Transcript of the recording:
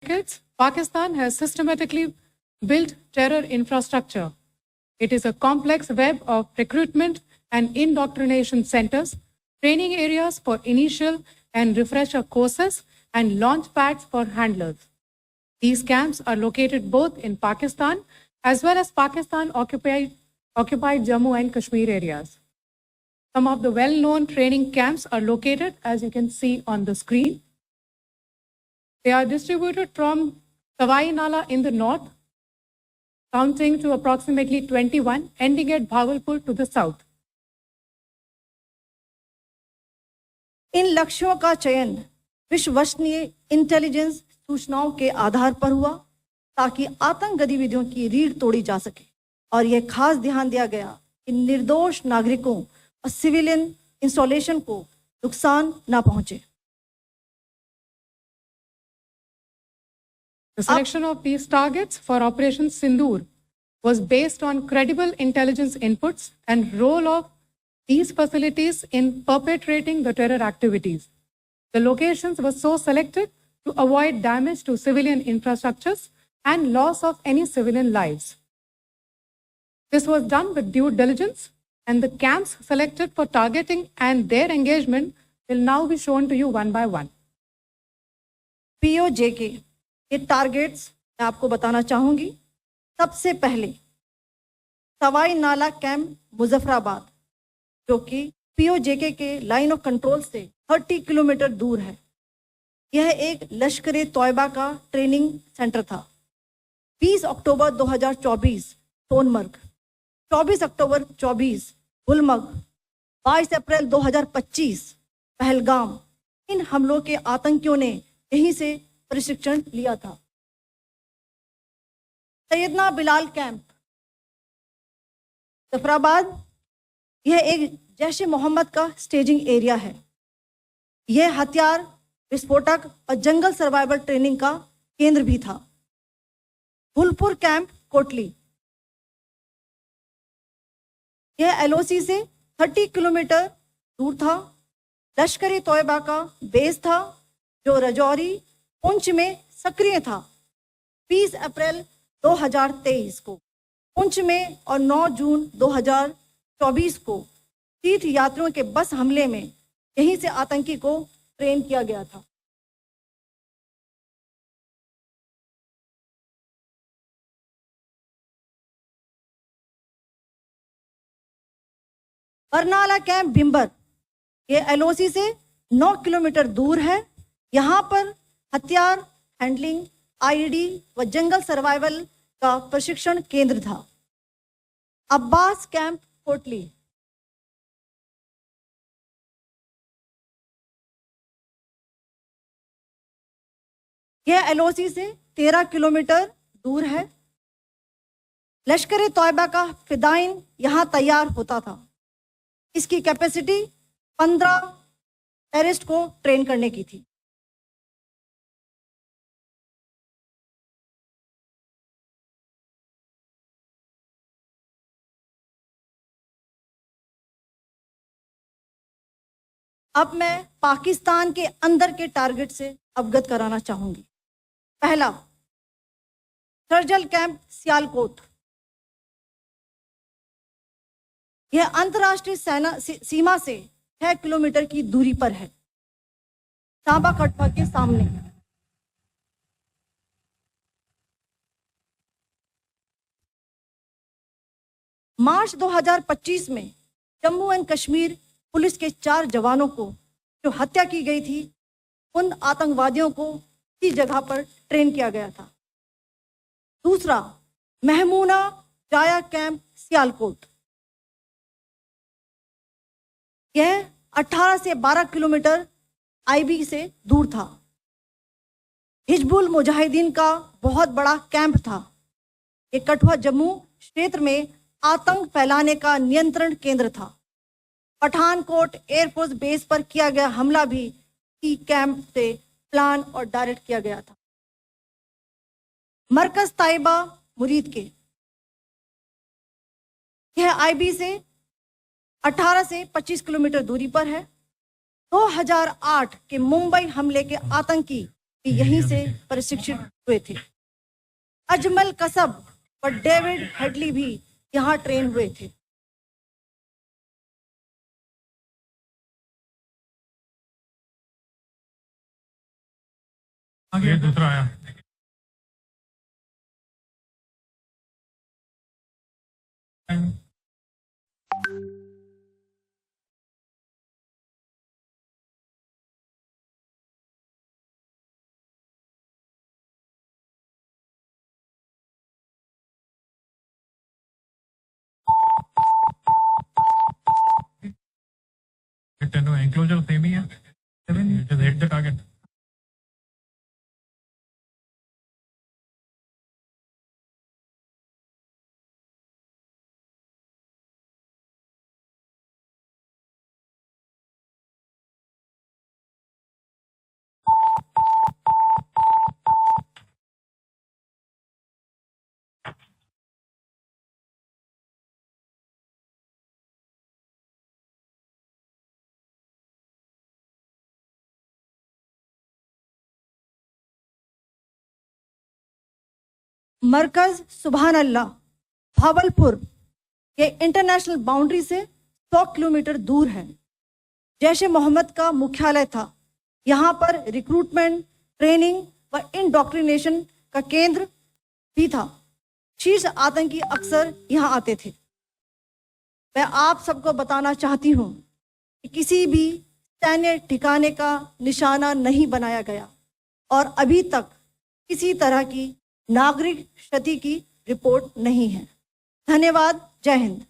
decades, Pakistan has systematically built terror infrastructure. It is a complex web of recruitment and indoctrination centers, training areas for initial and refresher courses, and launch pads for handlers. These camps are located both in Pakistan as well as Pakistan-occupied Jammu and Kashmir areas. Some of the well-known training camps are located, as you can see on the screen. They are distributed from Sawai Nala in the north, counting to approximately 21, ending at Bhagalpur to the south. इन लक्ष्यों का चयन विश्वसनीय intelligence सूचनाओं के आधार पर हुआ ताकि आतंक गतिविधियों की रीढ़ तोड़ी जा सके और यह खास ध्यान दिया गया कि निर्दोष नागरिकों और सिविलियन इंस्टॉलेशन को नुकसान न पहुंचे. The selection of these targets for Operation Sindoor was based on credible intelligence inputs and role of these facilities in perpetrating the terror activities. The locations were so selected to avoid damage to civilian infrastructures and loss of any civilian lives. This was done with due diligence, and the camps selected for targeting and their engagement will now be shown to you one by one. POJK ये targets मैं आपको बताना चाहूंगी. सबसे पहले सवाई नाला camp Muzaffarabad, जो कि POJK के लाइन ऑफ कंट्रोल से 30 किलोमीटर दूर है. यह एक लश्कर तोयबा का ट्रेनिंग सेंटर था. 20 अक्टूबर 2024 सोनमर्ग, 24 अक्टूबर 24 गुलमर्ग, 22 अप्रैल 2025 पहलगाम. इन हमलों के आतंकियों ने यहीं से प्रशिक्षण लिया था. सैयदना बिलाल कैंप जफराबाद, यह एक जैश ए मोहम्मद का स्टेजिंग एरिया है. यह हथियार, विस्फोटक और जंगल सर्वाइवल ट्रेनिंग का केंद्र भी था. गुलपुर कैंप कोटली, यह LOC से 30 किलोमीटर दूर था. लश्कर तोयबा का बेस था जो रजौरी पुंछ में सक्रिय था. 20 अप्रैल 2023 को पुंछ में और 9 जून 2024 को तीर्थ यात्रियों के बस हमले में यहीं से आतंकी को ट्रेन किया गया था. बरनाला कैंप भिंबर, ये LOC से 9 किलोमीटर दूर है. यहाँ पर हथियार, हैंडलिंग, IED व जंगल सर्वाइवल का प्रशिक्षण केंद्र था. अब्बास कैंप कोटली, यह LOC से 13 किलोमीटर दूर है. लश्कर तोयबा का फिदाइन यहाँ तैयार होता था. इसकी कैपेसिटी 15 टेररिस्ट को ट्रेन करने की थी. अब मैं पाकिस्तान के अंदर के टारगेट से अवगत कराना चाहूंगी. पहला, सर्जल कैंप सियालकोट. यह अंतर्राष्ट्रीय सीमा से 6 किलोमीटर की दूरी पर है, सांबा कटवा के सामने. मार्च 2025 में जम्मू एंड कश्मीर पुलिस के 4 जवानों को जो हत्या की गई थी, उन आतंकवादियों को इसी जगह पर ट्रेन किया गया था. दूसरा, महमूना जाया कैंप सियालकोट. यह 18 से 12 किलोमीटर IB से दूर था. हिजबुल मुजाहिदीन का बहुत बड़ा कैंप था. ये कठुआ जम्मू क्षेत्र में आतंक फैलाने का नियंत्रण केंद्र था. पठानकोट एयरफोर्स बेस पर किया गया हमला भी इसी कैंप से प्लान और डायरेक्ट किया गया था. मरकज ताइबा मुरीद के, यह IB से 18 से 25 किलोमीटर दूरी पर है. 2008 के मुंबई हमले के आतंकी भी यहीं से प्रशिक्षित हुए थे। अजमल कसब और डेविड हेडली भी यहाँ ट्रेन हुए थे। आगे दूसरा आया। एंक्लोजर सेम ही है, just hit the target. मरकज सुभान अल्लाह भावलपुर के इंटरनेशनल बाउंड्री से 100 किलोमीटर दूर है। जैश ए मोहम्मद का मुख्यालय था। यहाँ पर रिक्रूटमेंट, ट्रेनिंग व इंडॉक्ट्रिनेशन का केंद्र भी था। शीर्ष आतंकी अक्सर यहाँ आते थे। मैं आप सबको बताना चाहती हूँ कि किसी भी सैन्य ठिकाने का निशाना नहीं बनाया गया और अभी तक किसी तरह की नागरिक क्षति की रिपोर्ट नहीं है। धन्यवाद। जय हिंद।